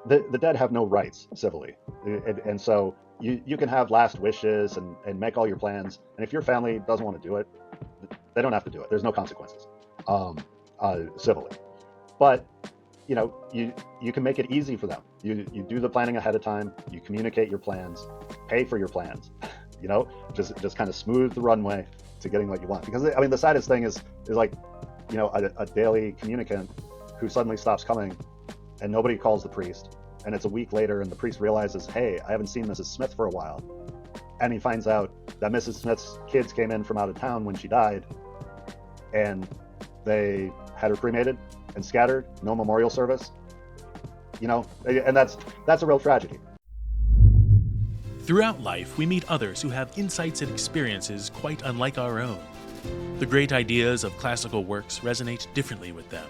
the dead have no rights civilly, and so you can have last wishes and make all your plans, and if your family doesn't want to do it, they don't have to do it. There's no consequences, um, civilly. But you can make it easy for them. You do the planning ahead of time. You communicate your plans, pay for your plans. Just kind of smooth the runway to getting what you want. Because I mean, the saddest thing is like a daily communicant who suddenly stops coming, and nobody calls the priest, and it's a week later, and the priest realizes, hey, I haven't seen Mrs. Smith for a while, and he finds out that Mrs. Smith's kids came in from out of town when she died, and they had her cremated and scattered, no memorial service, and that's a real tragedy. Throughout life, we meet others who have insights and experiences quite unlike our own. The great ideas of classical works resonate differently with them.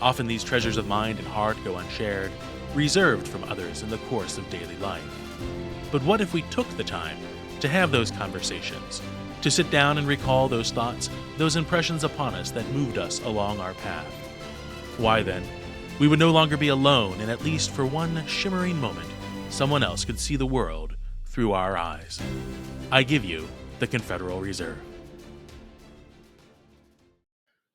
Often these treasures of mind and heart go unshared, reserved from others in the course of daily life. But what if we took the time to have those conversations, to sit down and recall those thoughts, those impressions upon us that moved us along our path? Why then, we would no longer be alone, and at least for one shimmering moment, someone else could see the world through our eyes. I give you the Confederal Reserve.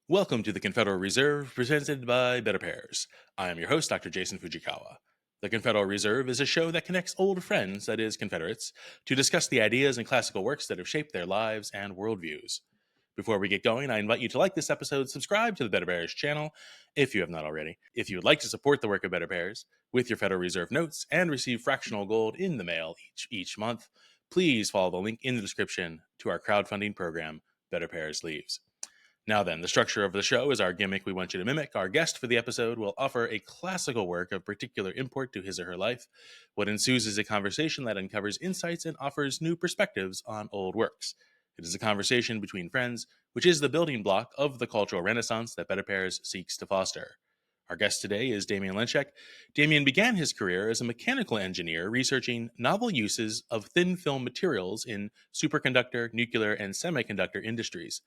Welcome to the Confederal Reserve, presented by BetterPears. I am your host, Dr. Jason Fugikawa. The Confederal Reserve is a show that connects old friends, that is, Confederates, to discuss the ideas and classical works that have shaped their lives and worldviews. Before we get going, I invite you to like this episode, subscribe to the BetterPears channel if you have not already. If you would like to support the work of BetterPears with your Federal Reserve notes and receive fractional gold in the mail each month, please follow the link in the description to our crowdfunding program, BetterPears Leaves. Now then, the structure of the show is our gimmick we want you to mimic. Our guest for the episode will offer a classical work of particular import to his or her life. What ensues is a conversation that uncovers insights and offers new perspectives on old works. It is a conversation between friends, which is the building block of the cultural renaissance that BetterPears seeks to foster. Our guest today is Damian Lenshek. Damian began his career as a mechanical engineer researching novel uses of thin film materials in superconductor, nuclear, and semiconductor industries.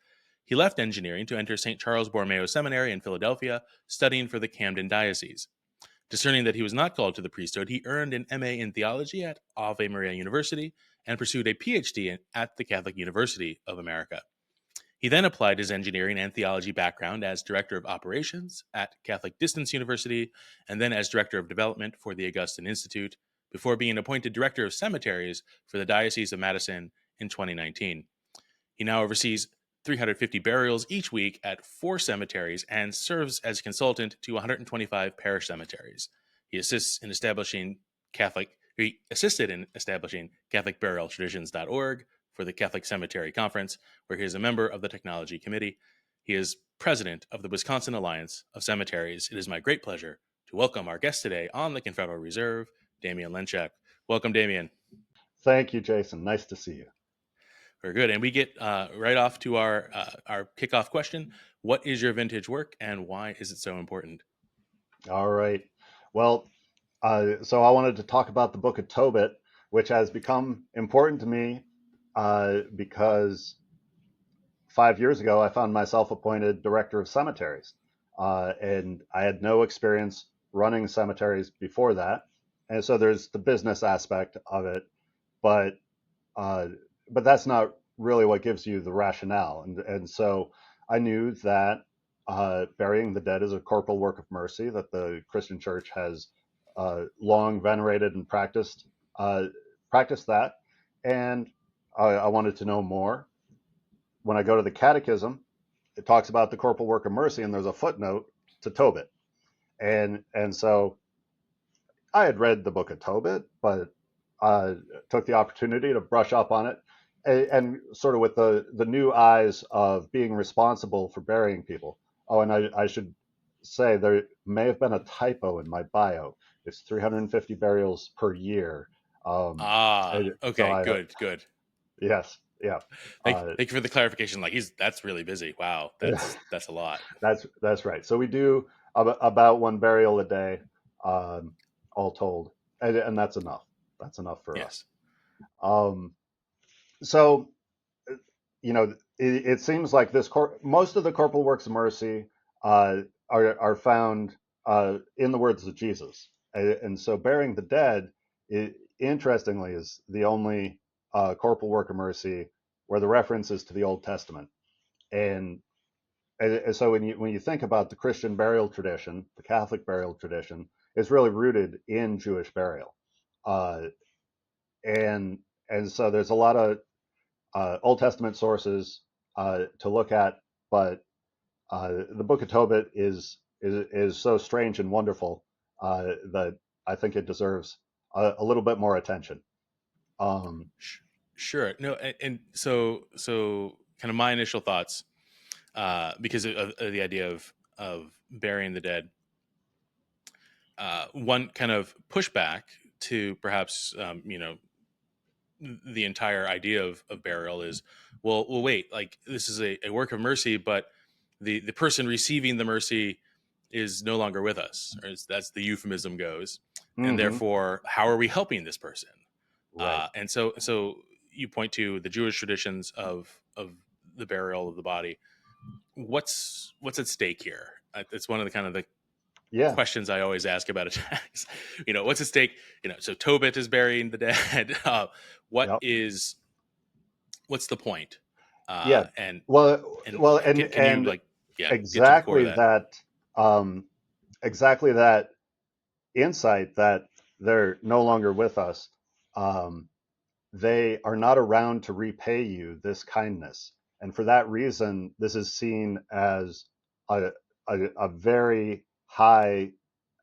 He left engineering to enter St. Charles Borromeo Seminary in Philadelphia, studying for the Camden Diocese. Discerning that he was not called to the priesthood, he earned an MA in theology at Ave Maria University and pursued a PhD at the Catholic University of America. He then applied his engineering and theology background as Director of Operations at Catholic Distance University and then as Director of Development for the Augustine Institute before being appointed Director of Cemeteries for the Diocese of Madison in 2019. He now oversees 350 burials each week at 4 cemeteries and serves as consultant to 125 parish cemeteries. He assisted in establishing CatholicBurialTraditions.org for the Catholic Cemetery Conference, where he is a member of the Technology Committee. He is president of the Wisconsin Alliance of Cemeteries. It is my great pleasure to welcome our guest today on the Confederal Reserve, Damian Lenshek. Welcome, Damian. Thank you, Jason. Nice to see you. Very good. And we get right off to our kickoff question. What is your vintage work and why is it so important? All right. Well, so I wanted to talk about the Book of Tobit, which has become important to me because 5 years ago I found myself appointed director of cemeteries, and I had no experience running cemeteries before that, and so there's the business aspect of it, but that's not really what gives you the rationale, and so I knew that burying the dead is a corporal work of mercy that the Christian Church has long venerated and practiced that, and I wanted to know more. When I go to the Catechism, it talks about the corporal work of mercy, and there's a footnote to Tobit, and so I had read the Book of Tobit, but took the opportunity to brush up on it, and sort of with the new eyes of being responsible for burying people. Oh, and I should say there may have been a typo in my bio. It's 350 burials per year. Okay, so good. Yes, yeah. Thank you for the clarification. That's really busy. Wow, that's a lot. That's right. So we do about one burial a day, all told, and that's enough. That's enough for us. So it seems like most of the corporal works of mercy are found in the words of Jesus. And so burying the dead, interestingly, is the only corporal work of mercy where the reference is to the Old Testament. And, and so when you think about the Christian burial tradition, the Catholic burial tradition, it's really rooted in Jewish burial. Uh, and and so there's a lot of Old Testament sources to look at, but the Book of Tobit is so strange and wonderful that I think it deserves a little bit more attention. Um, Sure. No, and so kind of my initial thoughts, because of the idea of burying the dead. One kind of pushback to perhaps the entire idea of burial is, well wait, like this is a work of mercy, but the person receiving the mercy is no longer with us, or that's the euphemism goes, and mhm, therefore how are we helping this person? right. And so you point to the Jewish traditions of the burial of the body. What's at stake here? It's one of the kind of the Yeah. questions I always ask about attacks. What's at stake? So Tobit is burying the dead. What Yep. is what's the point? Yeah. And and Well, can you and like, yeah, get to the core of exactly that? that. Um, exactly that insight that they're no longer with us. Um, they are not around to repay you this kindness. And for that reason, this is seen as a, a very high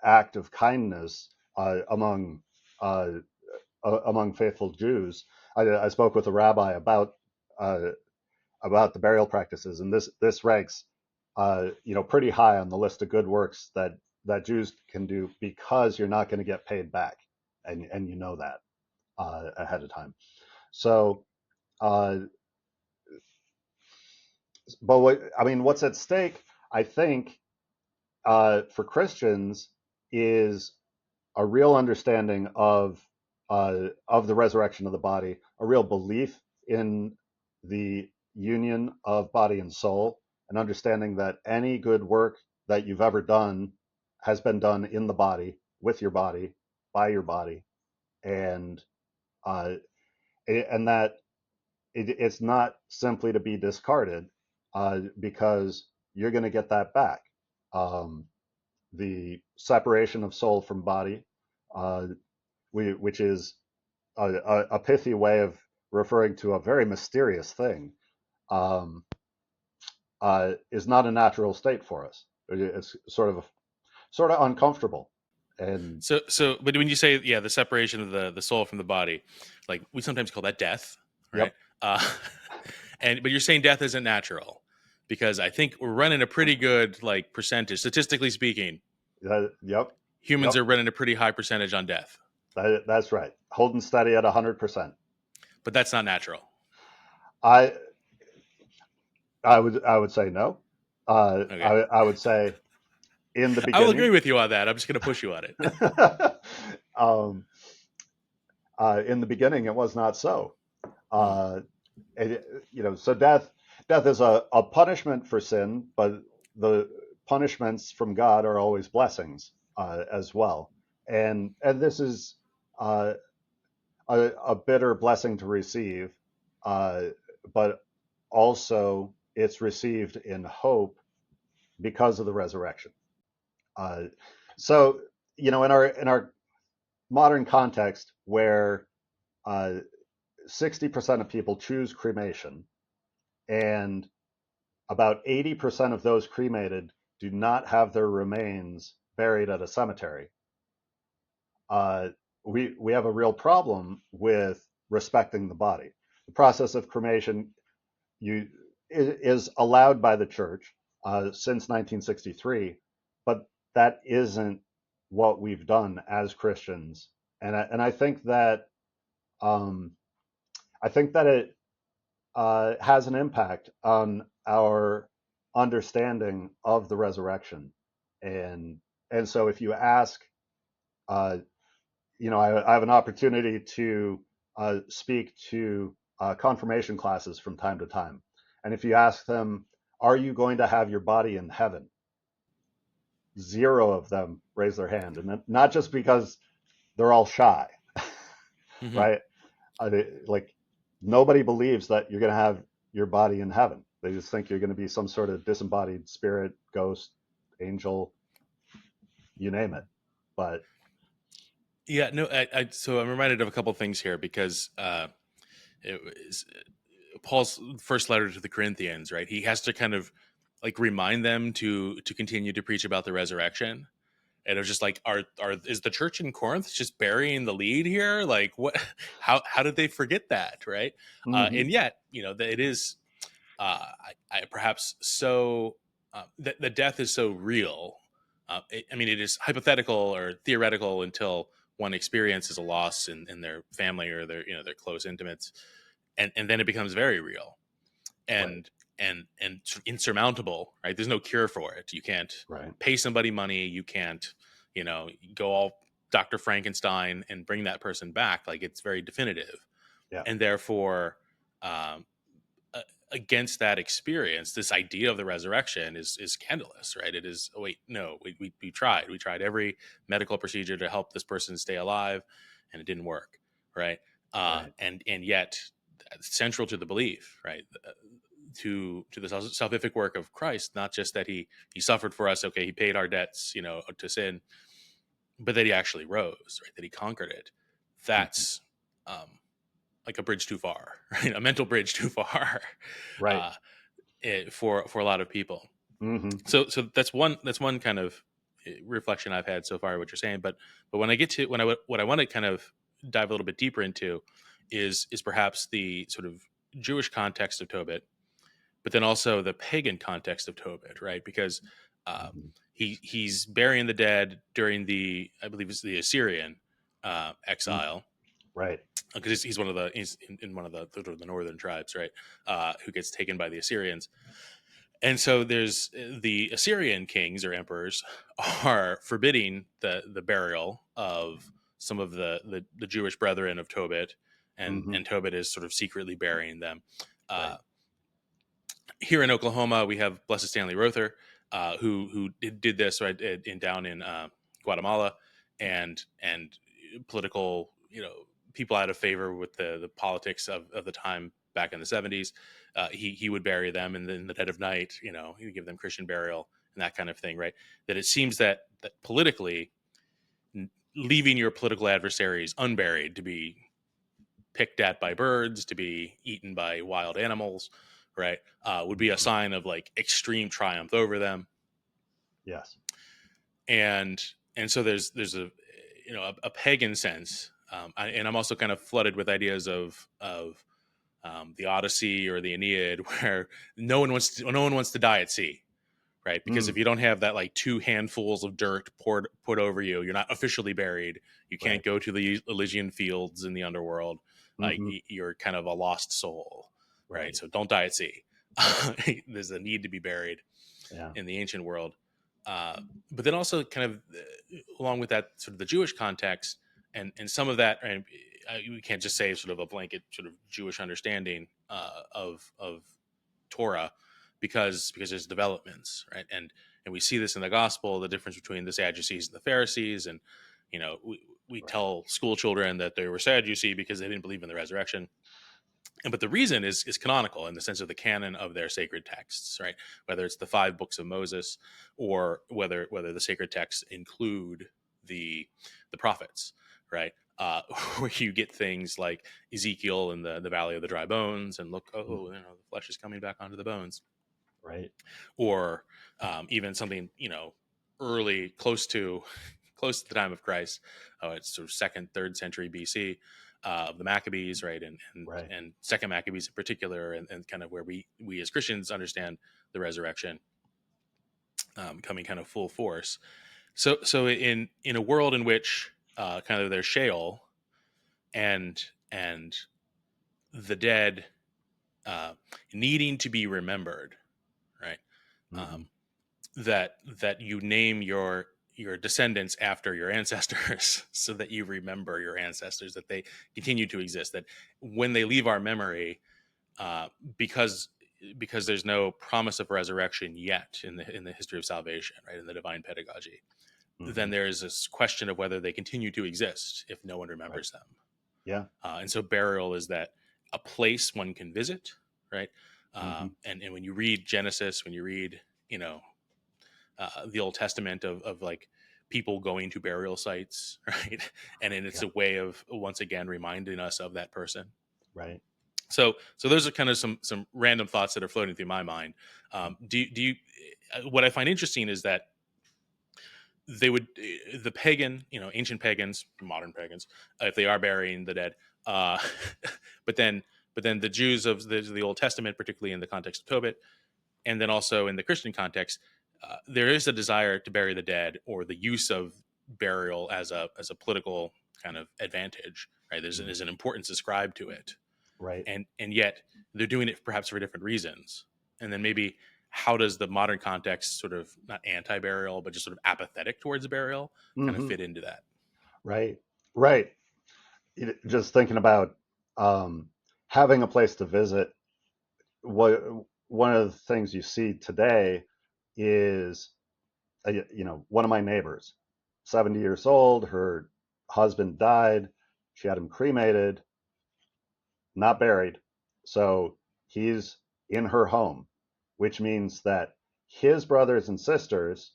act of kindness uh, among faithful Jews. I spoke with a rabbi uh, about the burial practices, and this ranks pretty high on the list of good works that Jews can do because you're not going to get paid back, and you know that ahead of time. So, uh, but what's at stake? I think for Christians is a real understanding of the resurrection of the body, a real belief in the union of body and soul, and understanding that any good work that you've ever done has been done in the body, with your body, by your body, and uh, and that it's not simply to be discarded because you're going to get that back. Um, the separation of soul from body, uh, which is a pithy way of referring to a very mysterious thing, um, is not a natural state for us. It's sort of uncomfortable, and But when you say, yeah, the separation of the soul from the body, like we sometimes call that death, right? yep, Uh, but you're saying death isn't natural, because I think we're running a pretty good like percentage, statistically speaking. yep, Humans yep. are running a pretty high percentage on death, That's right. Holding steady at 100%. but that's not natural. I I would say no. Okay, I would say in the I will agree beginning, with you on that. I'm just going to push you on it. um, in the beginning, it was not so. Hmm. Uh, so death is a punishment for sin, but the punishments from God are always blessings as well. And this is uh, a bitter blessing to receive, uh, but also it's received in hope because of the resurrection. Uh, so in our modern context, where 60% of people choose cremation, and about 80% of those cremated do not have their remains buried at a cemetery. Uh, we have a real problem with respecting the body. The process of cremation you is allowed by the church since 1963, but that isn't what we've done as Christians, and um, I think that it has an impact on our understanding of the resurrection. And and so if you ask, uh, I have an opportunity to speak to confirmation classes from time to time. And if you ask them, are you going to have your body in heaven? zero of them raise their hand, and not just because they're all shy, Hmm. right? Like nobody believes that you're going to have your body in heaven. They just think you're going to be some sort of disembodied spirit, ghost, angel, you name it. But Yeah, no. So I'm reminded of a couple things here because it was Paul's first letter to the Corinthians, right? He has to kind of like remind them to continue to preach about the resurrection. And it was just like, are is the church in Corinth just burying the lead here? Like, what? How did they forget that, right? mm-hmm, And yet, it is I perhaps so the death is so real. I mean, it is hypothetical or theoretical until one experiences a loss in their family or their close intimates, and then it becomes very real right, and sort of insurmountable. Right? There's no cure for it. You can't right, pay somebody money. You can't go all Dr. Frankenstein and bring that person back. Like it's very definitive, yeah, and therefore. Um, Against that experience, this idea of the resurrection is scandalous, right? It is. Oh, wait, no, we tried every medical procedure to help this person stay alive, and it didn't work, right? right, And yet, central to the belief, right? To the salvific work of Christ, not just that he suffered for us, okay, he paid our debts, to sin, but that he actually rose, right? That he conquered it. mm-hmm, That's um, like a bridge too far, right? A mental bridge too far. right, Uh, for a lot of people. mm-hmm, So that's one kind of reflection I've had so far what you're saying. But when I get to what I want to kind of dive a little bit deeper into is perhaps the sort of Jewish context of Tobit, but then also the pagan context of Tobit, right? Because uh, mm-hmm, he's burying the dead during the, I believe it's the Assyrian mm, exile, right, because he's in one of the northern tribes, right? Who gets taken by the Assyrians. And so there's the Assyrian kings or emperors are forbidding the burial of some of the Jewish brethren of Tobit, mm-hmm, and Tobit is sort of secretly burying them. right, Uh, Here in Oklahoma, we have Blessed Stanley Rother, who did this right down in Guatemala, and political people out of favor with the politics of the time back in the 70s. He would bury them in the dead of night. He would give them Christian burial and that kind of thing. Right? That it seems that politically, leaving your political adversaries unburied to be picked at by birds, to be eaten by wild animals, right, would be a mm-hmm, sign of like extreme triumph over them. yes, And so there's a pagan sense, and I'm also kind of flooded with ideas of the Odyssey or the Aeneid, where no one wants to die at sea, right? Because if mm, you don't have that like two handfuls of dirt put over you, you're not officially buried. You can't right, go to the Elysian fields in the underworld. Like mm-hmm, you're kind of a lost soul, right? right, So don't die at sea. There's a need to be buried yeah, in the ancient world. But then also kind of along with that sort of the Jewish context and some of that, and we can't just say sort of a blanket sort of Jewish understanding of Torah, because there's developments, right? And we see this in the gospel, the difference between the Sadducees and the Pharisees, and we right, tell school children that they were Sadducee because they didn't believe in the resurrection. But the reason is canonical in the sense of the canon of their sacred texts, right? Whether it's the five books of Moses, or whether the sacred texts include the prophets, right? Where you get things like Ezekiel in the valley of the dry bones, and look, mm, oh, the flesh is coming back onto the bones, right, or even something early, close to the time of Christ. It's sort of second, third century BC, of the Maccabees, right, right, and second Maccabees in particular, and kind of where we as Christians understand the resurrection coming kind of full force. So in a world in which kind of there's Sheol and the dead uh, needing to be remembered, right? mm-hmm, Um, that you name your descendants after your ancestors so that you remember your ancestors, that they continue to exist, that when they leave our memory, uh, because because there's no promise of resurrection yet in the history of salvation, right, in the divine pedagogy, then Hmm. there's this question of whether they continue to exist if no one Right. remembers them. Yeah. And so burial is that a place one can visit, right? Hmm. And when you read Genesis, when you read, you know, the Old Testament of like people going to burial sites, right? And then it's Yeah. a way of once again reminding us of that person. Right. So those are kind of some random thoughts that are floating through my mind. Do you what I find interesting is that they would the pagan, you know, ancient pagans, modern pagans, if they are burying the dead, uh, but then the Jews of the Old Testament, particularly in the context of Tobit, and then also in the Christian context, there is a desire to bury the dead or the use of burial as a political kind of advantage, right? There's Hmm. an importance ascribed to it, Right. and yet they're doing it perhaps for different reasons. And then maybe how does the modern context, sort of not anti-burial but just sort of apathetic towards burial, kind of Hmm. fit into that? Right. Right. Just thinking about um, having a place to visit. What one of the things you see today is, one of my neighbors, 70 years old, her husband died, she had him cremated, not buried. So he's in her home, which means that his brothers and sisters,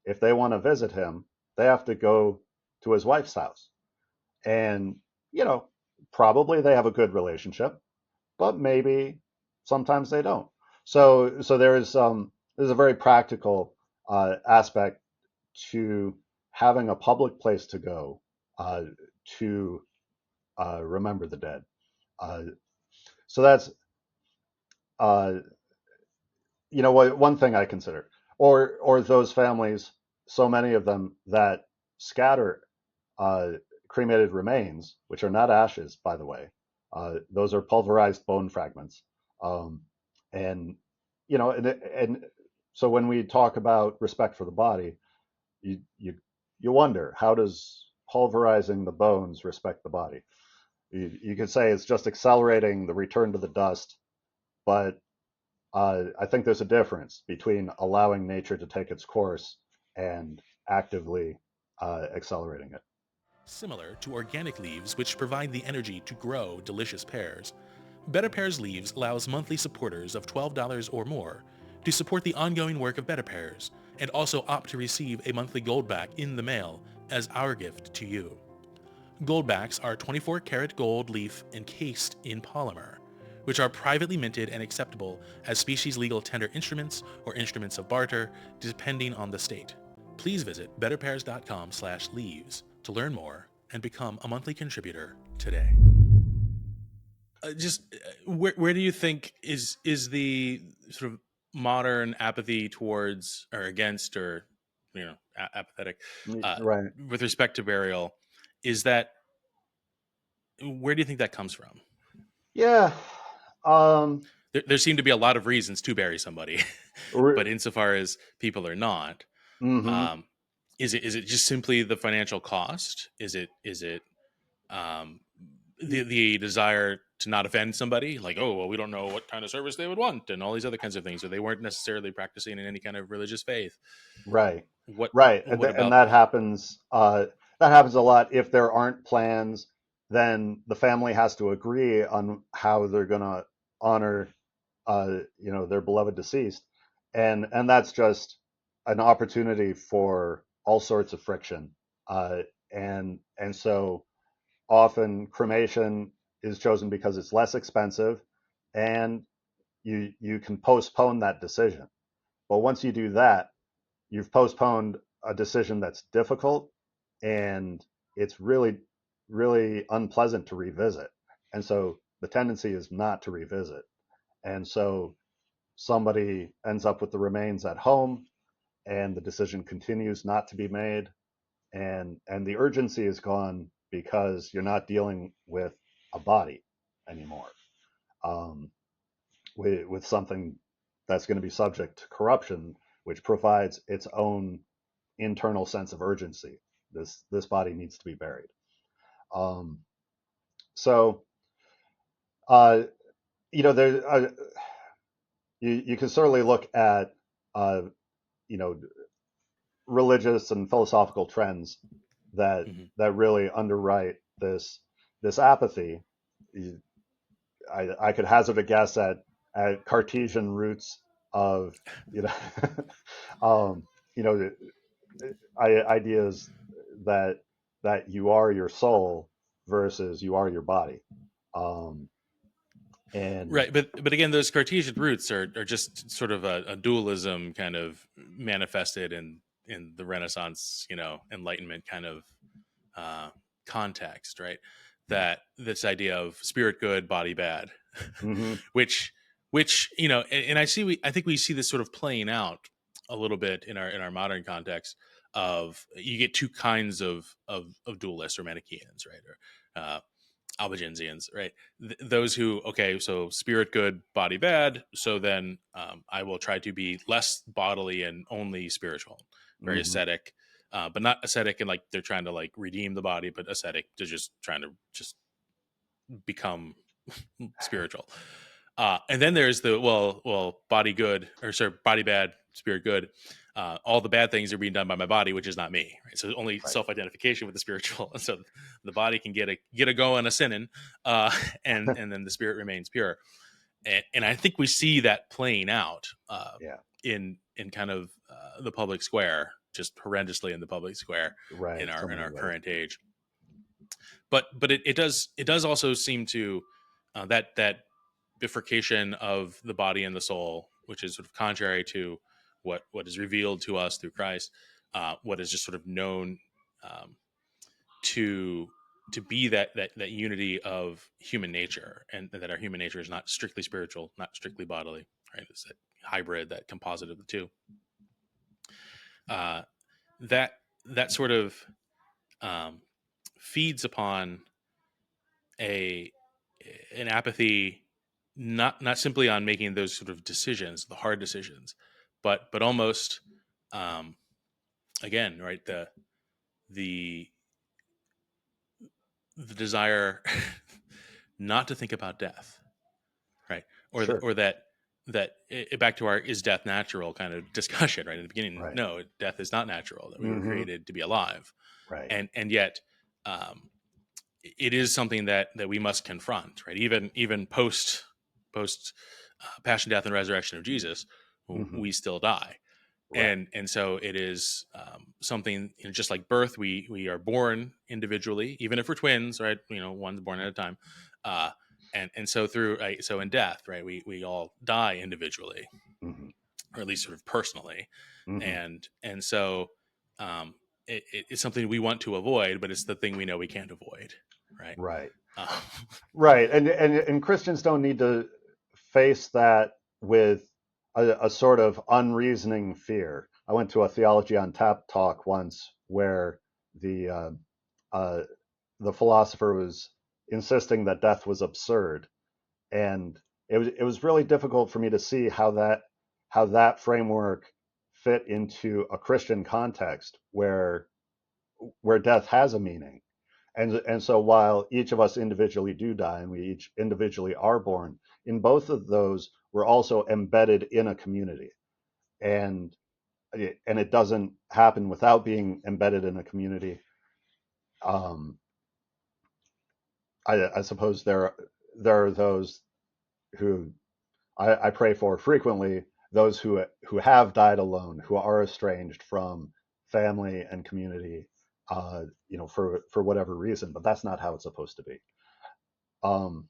if they want to visit him, they have to go to his wife's house. And, you know, probably they have a good relationship, but maybe sometimes they don't. So there's a very practical aspect to having a public place to go uh, to remember the dead. Uh, so that's uh, one thing I consider, or those families, so many of them that scatter uh, cremated remains, which are not ashes, by the way. Those are pulverized bone fragments, um, and and so when we talk about respect for the body, you you you wonder, how does pulverizing the bones respect the body? You could say it's just accelerating the return to the dust, but I think there's a difference between allowing nature to take its course and actively accelerating it. Similar to organic leaves, which provide the energy to grow delicious pears, BetterPears Leaves allows monthly supporters of $12 or more to support the ongoing work of BetterPears and also opt to receive a monthly goldback in the mail as our gift to you. Goldbacks are 24-karat gold leaf encased in polymer, which are privately minted and acceptable as species legal tender instruments or instruments of barter, depending on the state. Please visit betterpairs.com/leaves to learn more and become a monthly contributor today. Just where do you think is the sort of modern apathy towards or against, or apathetic Right. with respect to burial? Is that Where do you think that comes from? Yeah. Um, There seem to be a lot of reasons to bury somebody, but insofar as people are not, mm-hmm. um, is it just simply the financial cost? Is it um, the desire to not offend somebody? Like, oh well, we don't know what kind of service they would want, and all these other kinds of things, or they weren't necessarily practicing in any kind of religious faith. Right. What Right. And, what and about that that? happens. That happens a lot. If there aren't plans, then the family has to agree on how they're going to honor, their beloved deceased, and that's just an opportunity for all sorts of friction. Uh, and so often cremation is chosen because it's less expensive, and you can postpone that decision. But once you do that, you've postponed a decision that's difficult, and it's really, really unpleasant to revisit. And so the tendency is not to revisit. And so somebody ends up with the remains at home, and the decision continues not to be made, and the urgency is gone because you're not dealing with a body anymore, um, with something that's going to be subject to corruption, which provides its own internal sense of urgency. This body needs to be buried. Um, so, uh, there. you can certainly look at uh, you know religious and philosophical trends that Mhm. really underwrite this apathy. I could hazard a guess at Cartesian roots of you know you know ideas that you are your soul versus you are your body, um, and Right, but again, those Cartesian roots are just sort of a dualism kind of manifested in the Renaissance, Enlightenment kind of uh, context, right? That this idea of spirit good, body bad, mm-hmm, which and I think we see this sort of playing out a little bit in our modern context of you get two kinds of dualists or Manichaeans, right? Or Albigensians, right? Those who, okay, so spirit good, body bad. So then I will try to be less bodily and only spiritual, very mm-hmm, ascetic, but not ascetic and like they're trying to like redeem the body, but ascetic to just trying to just become spiritual. And then there's the body good or sorry, body bad, spirit good. All the bad things are being done by my body, which is not me. Right? So only right, self-identification with the spiritual, and so the body can get a go on a sinning, and then the spirit remains pure. And I think we see that playing out yeah, in kind of the public square, just horrendously in the public square right, so in many our ways. current age. But it does also seem to that bifurcation of the body and the soul, which is sort of contrary to what is revealed to us through Christ, what is just sort of known um, to be that unity of human nature, and that our human nature is not strictly spiritual, not strictly bodily, right? It's that hybrid, that composite of the two. Uh, that that sort of um, feeds upon a an apathy, not simply on making those sort of decisions, the hard decisions, but almost um, again, right, the the desire not to think about death, right, Sure, or that back to our is death natural kind of discussion, right, in the beginning. right, No, death is not natural, that we were mm-hmm, created to be alive, right, and yet um, it is something that we must confront, right? Even post passion, death, and resurrection of Jesus, mm-hmm, we still die, right, and so it is something, just like birth, we are born individually, even if we're twins, right? One's born at a time, uh, and so through so in death, right? We all die individually, mm-hmm, or at least sort of personally, mm-hmm, and so um, it's something we want to avoid, but it's the thing we know we can't avoid, right? right. Um, Right, and Christians don't need to face that with a sort of unreasoning fear. I went to a theology on tap talk once where the uh, the philosopher was insisting that death was absurd, and it was really difficult for me to see how that framework fit into a Christian context where death has a meaning. And so while each of us individually do die and we each individually are born, in both of those, we're also embedded in a community. And and it doesn't happen without being embedded in a community. Um, I suppose there are those who I pray for frequently, those who have died alone, who are estranged from family and community, for whatever reason. But that's not how it's supposed to be. Um,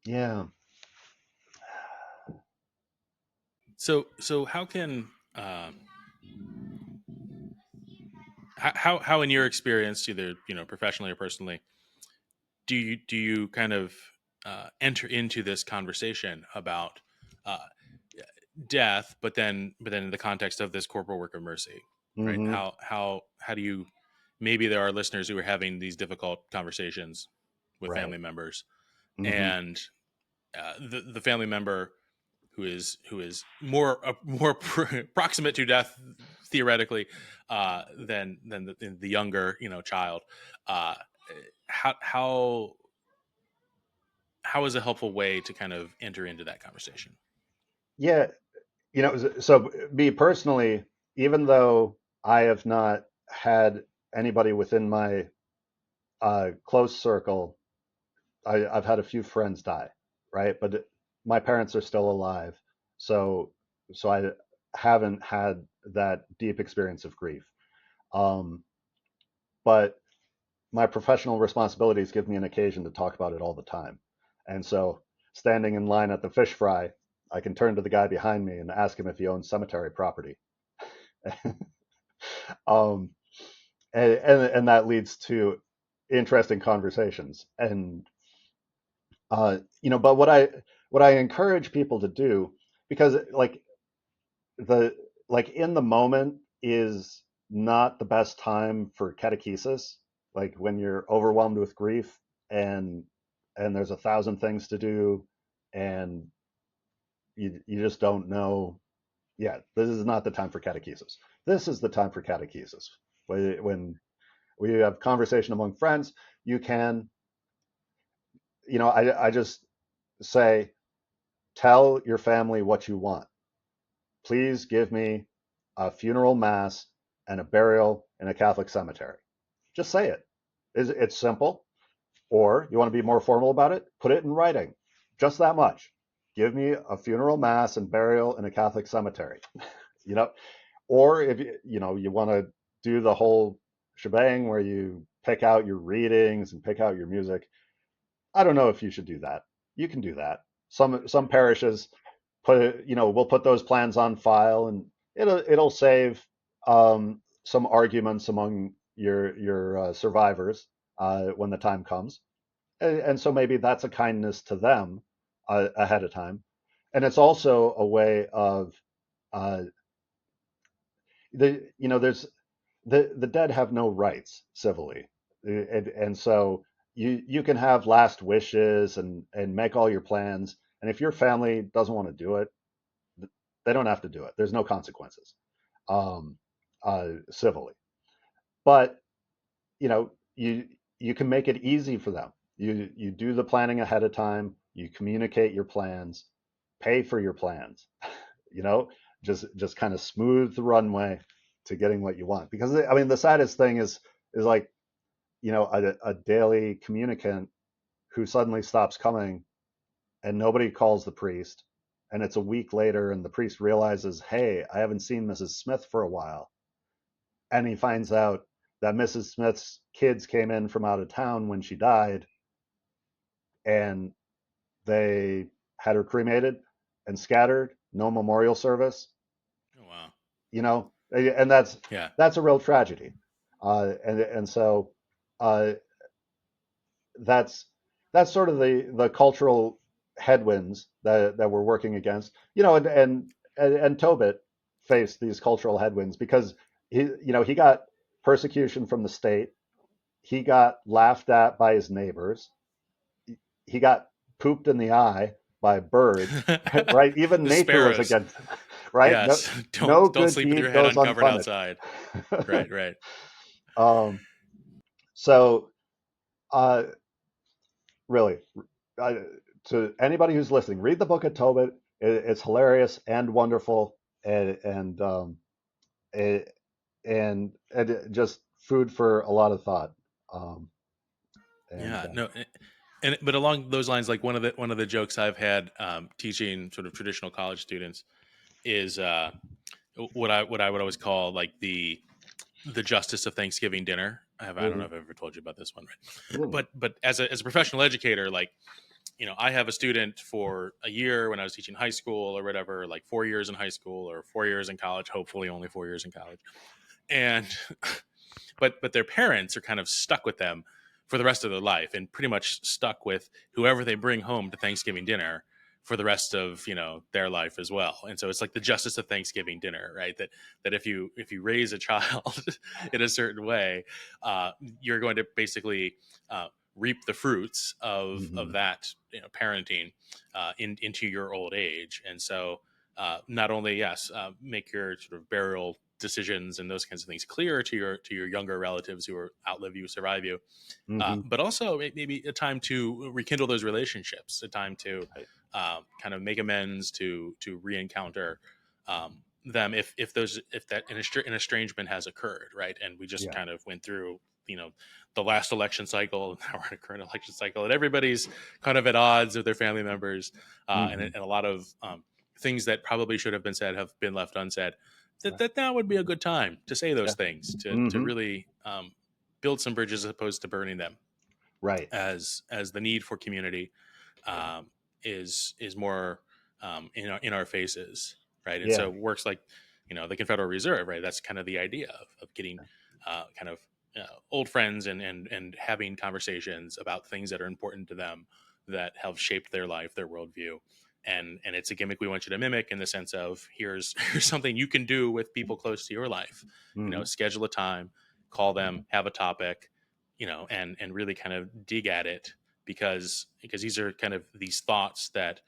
yeah, so how in your experience, either professionally or personally, do you kind of enter into this conversation about uh, death, but then in the context of this corporal work of mercy, right? hmm How do you, maybe there are listeners who are having these difficult conversations with right. family members, hmm and the family member who is more proximate to death theoretically than the younger child. Uh, how how is a helpful way to kind of enter into that conversation? Yeah, so me personally, even though I have not had anybody within my close circle, I've had a few friends die, right? But my parents are still alive, so I haven't had that deep experience of grief. Um, but my professional responsibilities give me an occasion to talk about it all the time, and so standing in line at the fish fry, I can turn to the guy behind me and ask him if he owns cemetery property. um, and that leads to interesting conversations. And but what I encourage people to do, because the in the moment is not the best time for catechesis. Like when you're overwhelmed with grief and there's 1,000 things to do, and you just don't know. Yeah, this is not the time for catechesis. This is the time for catechesis. When we have conversation among friends, you can, I just say, tell your family what you want. Please give me a funeral mass and a burial in a Catholic cemetery. Just say it. It's simple. Or you want to be more formal about it? Put it in writing. Just that much. Give me a funeral mass and burial in a Catholic cemetery. you know, or if you want to do the whole shebang where you pick out your readings and pick out your music, I don't know if you should do that. You can do that. Some parishes we'll put those plans on file, and it'll save some arguments among your survivors when the time comes, and so maybe that's a kindness to them ahead of time, and it's also a way of uh, there's the dead have no rights civilly, and so you can have last wishes and make all your plans, and if your family doesn't want to do it, they don't have to do it. There's no consequences um, civilly, but you can make it easy for them. You do the planning ahead of time. You communicate your plans, pay for your plans. You know, just kind of smooth the runway to getting what you want. Because I mean, the saddest thing is like a daily communicant who suddenly stops coming and nobody calls the priest, and it's a week later and the priest realizes, hey, I haven't seen Mrs. Smith for a while, and he finds out that Mrs. Smith's kids came in from out of town when she died, and they had her cremated and scattered, no memorial service. Oh, wow. And that's Yeah. that's a real tragedy. And so uh, that's sort of the cultural headwinds that we're working against. And Tobit faced these cultural headwinds because he got persecution from the state. He got laughed at by his neighbors. He got pooped in the eye by birds, right? Even The nature was sparrows. against, right? No, Yes. no Don't good sleep with deed your head goes uncovered unpunished. outside. Right, right. um, so, uh, really, uh, to anybody who's listening, read the book of Tobit. It's hilarious and wonderful, it, and just food for a lot of thought. Um, and Yeah, no, but along those lines, like one of the jokes I've had teaching sort of traditional college students is what I would always call like the justice of Thanksgiving dinner. I don't know Mhm. if I've ever told you about this one, right? Mhm. But as a professional educator, like I have a student for a year when I was teaching high school or whatever, like 4 years in high school or 4 years in college, hopefully only 4 years in college, and but their parents are kind of stuck with them for the rest of their life and pretty much stuck with whoever they bring home to Thanksgiving dinner for the rest of their life as well. And so it's like the justice of Thanksgiving dinner, right? That if you raise a child in a certain way, you're going to basically reap the fruits of Mhm. that parenting into your old age. And so not only, yes, make your sort of burial decisions and those kinds of things clear to your younger relatives who are outlive you, survive you, Mm-hmm. but also maybe a time to rekindle those relationships, a time to Right. kind of make amends, to re-encounter them if that an estrangement has occurred, right? And we just Yeah. kind of went through, you know, the last election cycle, and now we're in a current election cycle, and everybody's kind of at odds with their family members, Mm-hmm. and a lot of things that probably should have been said have been left unsaid. Right. That now would be a good time to say those Yeah. things, to Mm-hmm. really build some bridges as opposed to burning them, Right. as the need for community Right. um, is more in our faces, right? And Yeah. so works like, the Confederal Reserve, right? That's kind of the idea of getting kind of old friends, and having conversations about things that are important to them, that have shaped their life, their worldview. And it's a gimmick we want you to mimic, in the sense of, here's something you can do with people close to your life. Mm-hmm. Schedule a time, call them, have a topic, and really kind of dig at it, because these are kind of these thoughts that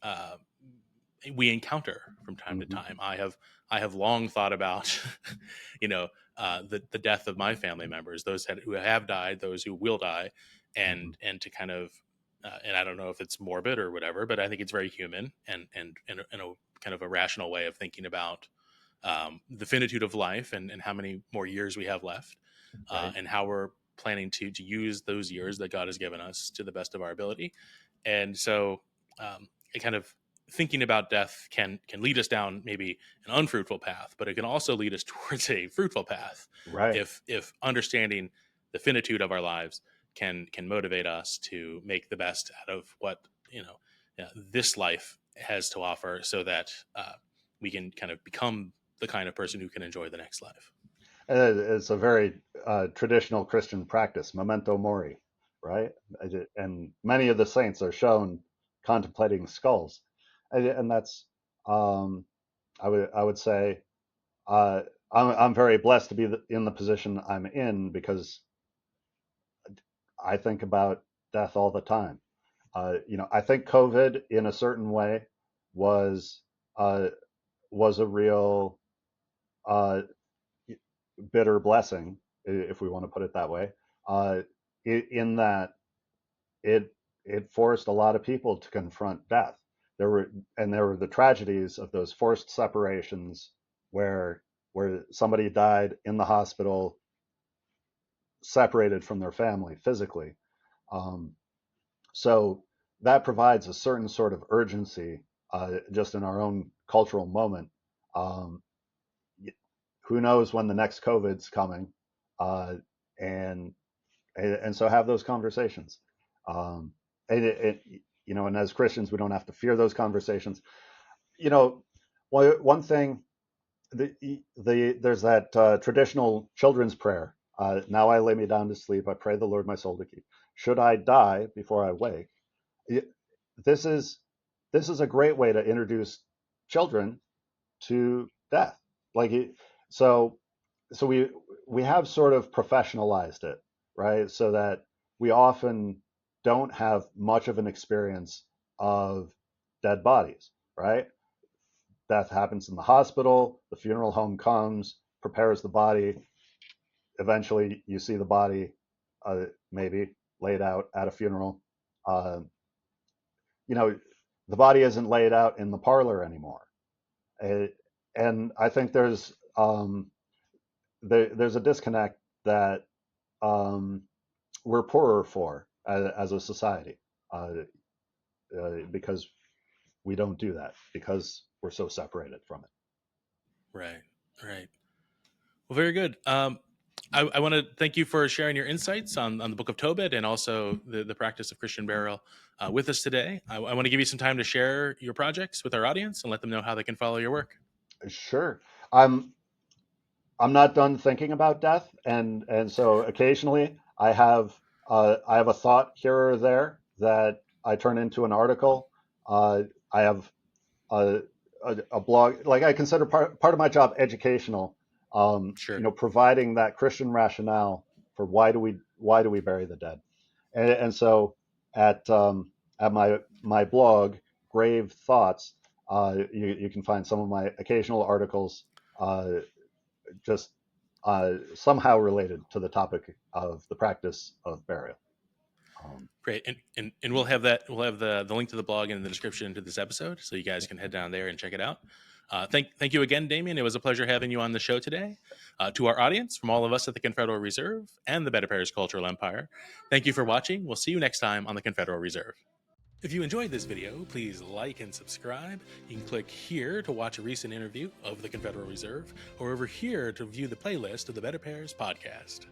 uh, we encounter from time to Mm-hmm. time. I have long thought about, you know, the death of my family members, those who have died, those who will die, Mm-hmm. and to kind of, and I don't know if it's morbid or whatever, but I think it's very human, and a kind of a rational way of thinking about the finitude of life, and how many more years we have left, Right. and how we're planning to use those years that God has given us to the best of our ability. And so, it kind of, thinking about death can lead us down maybe an unfruitful path, but it can also lead us towards a fruitful path, Right. if understanding the finitude of our lives can motivate us to make the best out of what, this life has to offer, so that we can kind of become the kind of person who can enjoy the next life. It's a very traditional Christian practice, memento mori, right? And many of the saints are shown contemplating skulls, and that's um, I would say uh, I'm very blessed to be in the position I'm in, because I think about death all the time. I think COVID, in a certain way, was uh, was a real uh, bitter blessing, if we want to put it that way, uh, in that it it forced a lot of people to confront death. There were the tragedies of those forced separations, where somebody died in the hospital, separated from their family physically. Um, so that provides a certain sort of urgency, just in our own cultural moment. Um, who knows when the next COVID's coming, uh, and and so have those conversations. Um, and as Christians, we don't have to fear those conversations. You know, one thing, there's that traditional children's prayer. Now I lay me down to sleep. I pray the Lord my soul to keep. Should I die before I wake? This is this is a great way to introduce children to death. Like so so we have sort of professionalized it, right? So that we often don't have much of an experience of dead bodies, right? Death happens in the hospital, the funeral home comes, prepares the body. Eventually, you see the body, maybe laid out at a funeral. Uh, you know, the body isn't laid out in the parlor anymore. Uh, and I think there's a disconnect that um, we're poorer for, as a society, uh, because we don't do that, because we're so separated from it. Right, right. Well, very good. I want to thank you for sharing your insights on the Book of Tobit, and also the practice of Christian burial with us today. I want to give you some time to share your projects with our audience and let them know how they can follow your work. Sure. I'm not done thinking about death, and so occasionally I have a thought here or there that I turn into an article. I have a, a blog. Like, I consider part of my job educational. Sure. Providing that Christian rationale for why do we bury the dead, and so at at my blog, Grave Thoughts, you can find some of my occasional articles, uh, just somehow related to the topic of the practice of burial. Great, and we'll have that. We'll have the link to the blog in the description to this episode, so you guys can head down there and check it out. Thank you again, Damian. It was a pleasure having you on the show today. To our audience, from all of us at the Confederal Reserve and the BetterPears Cultural Empire, thank you for watching. We'll see you next time on the Confederal Reserve. If you enjoyed this video, please like and subscribe. You can click here to watch a recent interview of the Confederal Reserve, or over here to view the playlist of the BetterPears podcast.